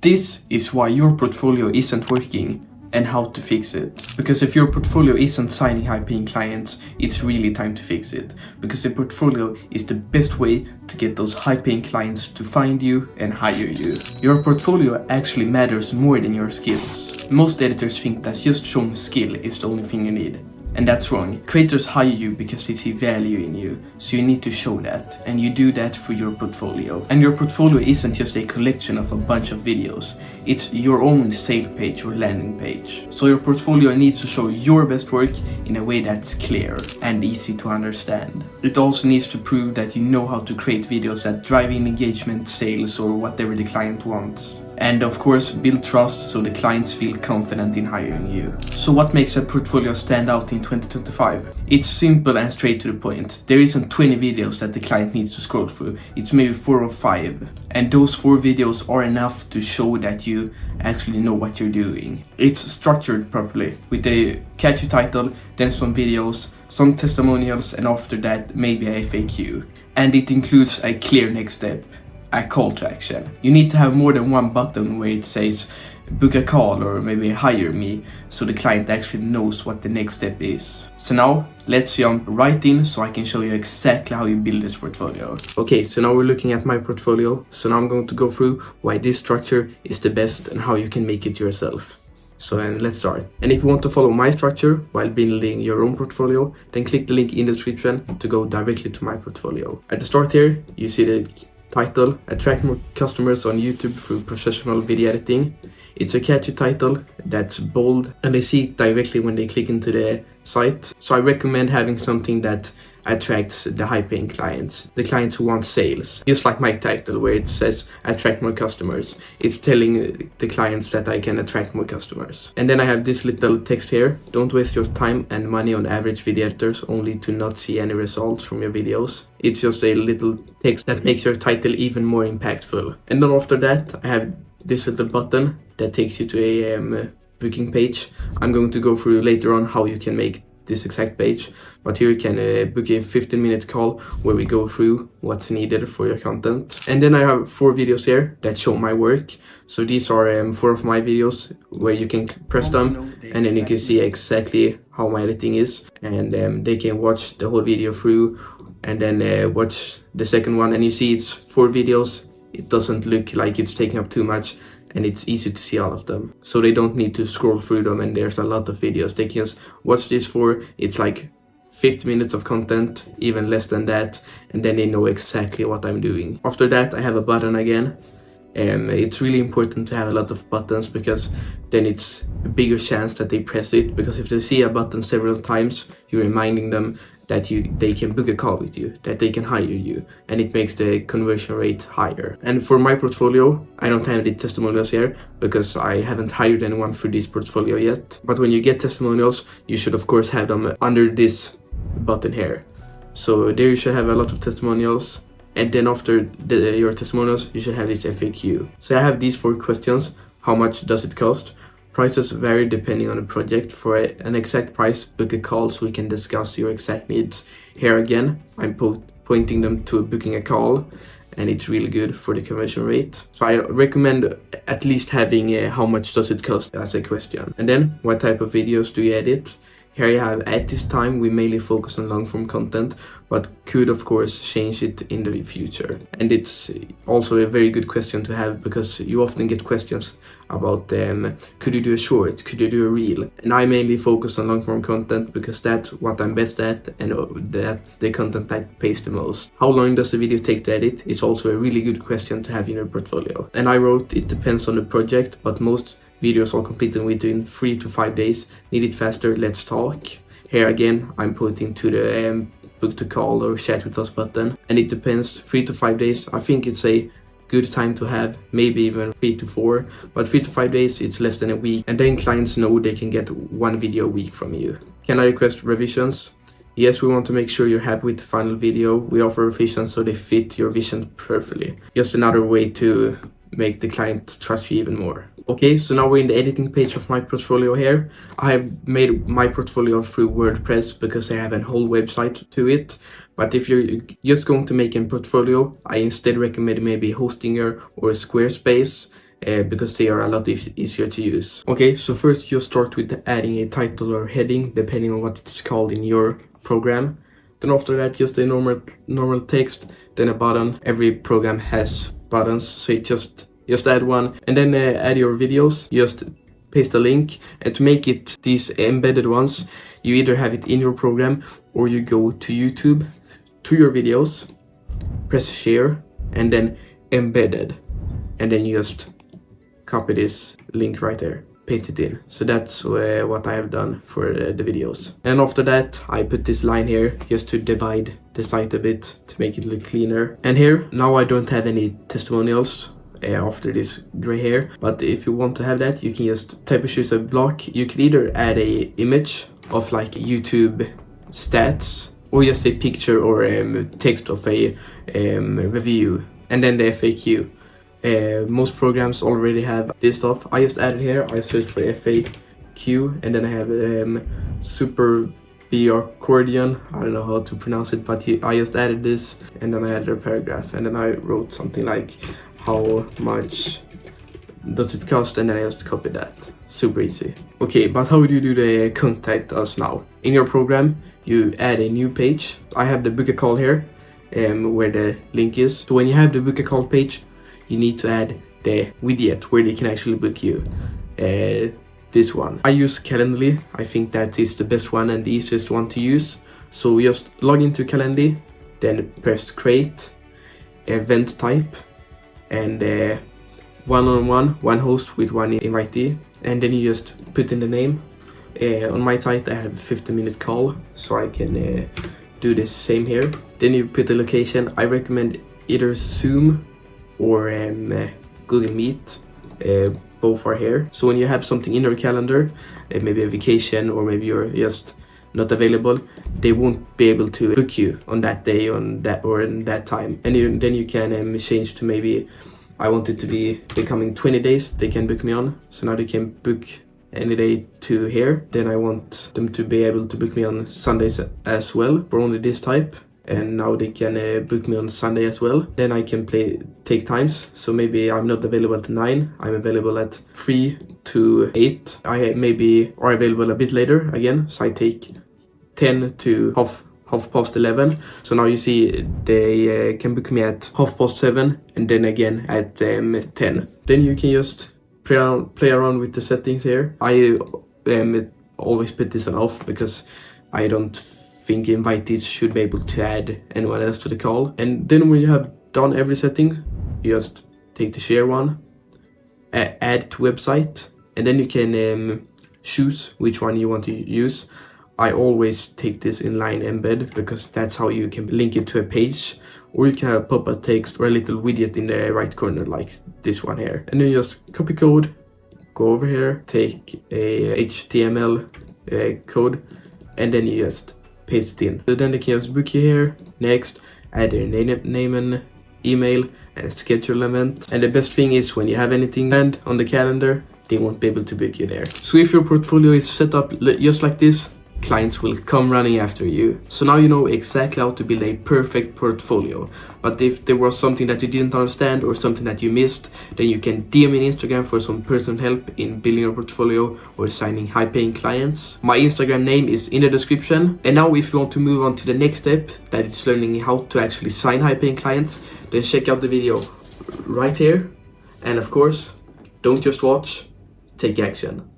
This is why your portfolio isn't working and how to fix it. Because if your portfolio isn't signing high-paying clients, it's really time to fix it. Because the portfolio is the best way to get those high-paying clients to find you and hire you. Your portfolio actually matters more than your skills. Most editors think that just showing skill is the only thing you need. And that's wrong. Creators hire you because they see value in you, so you need to show that, and you do that through your portfolio. And your portfolio isn't just a collection of a bunch of videos, it's your own sale page or landing page. So your portfolio needs to show your best work in a way that's clear and easy to understand. It also needs to prove that you know how to create videos that drive in engagement, sales, or whatever the client wants. And of course, build trust so the clients feel confident in hiring you. So what makes a portfolio stand out in 2025? It's simple and straight to the point. There isn't 20 videos that the client needs to scroll through. It's maybe 4 or 5. And those 4 videos are enough to show that you actually know what you're doing. It's structured properly with a catchy title, then some videos, some testimonials, and after that maybe a FAQ. And it includes a clear next step. A call to action. You need to have more than one button where it says book a call or maybe hire me, so the client actually knows what the next step is. So now let's jump right in so I can show you exactly how you build this portfolio. Okay, so now we're looking at my portfolio. So now I'm going to go through why this structure is the best and how you can make it yourself. So let's start. And if you want to follow my structure while building your own portfolio, then click the link in the description to go directly to my portfolio. At the start here, you see the title, attract more customers on YouTube through professional video editing. It's a catchy title that's bold and they see it directly when they click into the site. So I recommend having something that attracts the high-paying clients, the clients who want sales. Just like my title where it says attract more customers. It's telling the clients that I can attract more customers. And then I have this little text here. Don't waste your time and money on average video editors only to not see any results from your videos. It's just a little text that makes your title even more impactful. And then after that I have this little button that takes you to a booking page. I'm going to go through later on how you can make this exact page, but here you can book a 15-minute call where we go through what's needed for your content. And then I have 4 videos here that show my work. So these are 4 of my videos where you can press them and then you can see exactly how my editing is, and they can watch the whole video through and then watch the second one, and you see it's 4 videos. It doesn't look like it's taking up too much and it's easy to see all of them, so they don't need to scroll through them, and there's a lot of videos they can just watch this for. It's like 50 minutes of content, even less than that, and then they know exactly what I'm doing. After that I have a button again. It's really important to have a lot of buttons because then it's a bigger chance that they press it, because if they see a button several times, you're reminding them that they can book a call with you, that they can hire you, and it makes the conversion rate higher. And for my portfolio, I don't have the testimonials here because I haven't hired anyone for this portfolio yet. But when you get testimonials, you should of course have them under this button here. So there you should have a lot of testimonials. And then after your testimonials, you should have this FAQ. So I have these 4 questions. How much does it cost? Prices vary depending on the project. For an exact price, book a call so we can discuss your exact needs. Here again, I'm pointing them to booking a call, and it's really good for the conversion rate. So I recommend at least having how much does it cost as a question. And then what type of videos do you edit? Here you have, at this time we mainly focus on long form content, but could of course change it in the future. And it's also a very good question to have because you often get questions about could you do a short, could you do a reel? And I mainly focus on long form content because that's what I'm best at, and that's the content that pays the most. How long does the video take to edit is also a really good question to have in your portfolio. And I wrote it depends on the project, but most videos are completed within 3 to 5 days. Need it faster? Let's talk. Here again, I'm putting to the book to call or chat with us button, and it depends. 3 to 5 days, I think it's a good time to have, maybe even 3 to 4, but 3 to 5 days, it's less than a week, and then clients know they can get 1 video a week from you. Can I request revisions? Yes, we want to make sure you're happy with the final video. We offer revisions so they fit your vision perfectly. Just another way to make the client trust you even more. Okay, so now we're in the editing page of my portfolio here. I have made my portfolio through WordPress because I have a whole website to it. But if you're just going to make a portfolio, I instead recommend maybe Hostinger or Squarespace. because they are a lot easier to use. Okay, so first you start with adding a title or heading depending on what it's called in your program. Then after that, just a normal text, then a button. Every program has buttons, so you just add one, and then add your videos. Just paste a link, and to make it these embedded ones, you either have it in your program or you go to YouTube, to your videos, press share, and then embedded, and then you just copy this link right there, paste it in. So that's what I have done for the videos. And after that, I put this line here just to divide the site a bit to make it look cleaner. And here, now I don't have any testimonials after this gray hair, but if you want to have that, you can just type and choose a block. You can either add a image of like YouTube stats, or just a picture or text of a review, and then the FAQ. Most programs already have this stuff. I just added here, I searched for FAQ, and then I have super accordion. I don't know how to pronounce it, but I just added this, and then I added a paragraph, and then I wrote something like how much does it cost, and then I just copied that. Super easy. Okay, but how do you do the contact us now? In your program, you add a new page. I have the book a call here, where the link is. So when you have the book a call page, you need to add the widget where they can actually book you. This one. I use Calendly. I think that is the best one and the easiest one to use. So just log into Calendly, then press create, event type, and one-on-one, one host with one invitee, and then you just put in the name. On my site I have a 15-minute call, so I can do the same here. Then you put the location. I recommend either Zoom or Google Meet. Both are here. So when you have something in your calendar, maybe a vacation, or maybe you're just not available, they won't be able to book you on that day, on that or in that time. And then you can change to maybe I want it to be the coming 20 days they can book me on. So now they can book any day to here. Then I want them to be able to book me on Sundays as well for only this type. And now they can book me on Sunday as well. Then I can take times. So maybe I'm not available at 9, I'm available at 3 to 8. I maybe are available a bit later again, so I take 10 to half past 11. So now you see they can book me at 7:30, and then again at 10. Then you can just play around with the settings here. I always put this on off because I don't think invitees should be able to add anyone else to the call. And then when you have done every setting, you just take the share one, add to website, and then you can choose which one you want to use. I always take this inline embed because that's how you can link it to a page, or you can have pop-up text or a little widget in the right corner like this one here. And then you just copy code, go over here, take a HTML code, and then you just paste it in. So then they can just book you here. Next, add their name and email and schedule event. And the best thing is when you have anything planned on the calendar, they won't be able to book you there. So if your portfolio is set up just like this, clients will come running after you. So now you know exactly how to build a perfect portfolio. But if there was something that you didn't understand or something that you missed, then you can DM me on Instagram for some personal help in building your portfolio or signing high-paying clients. My Instagram name is in the description. And now if you want to move on to the next step, that is learning how to actually sign high-paying clients, then check out the video right here. And of course, don't just watch, take action.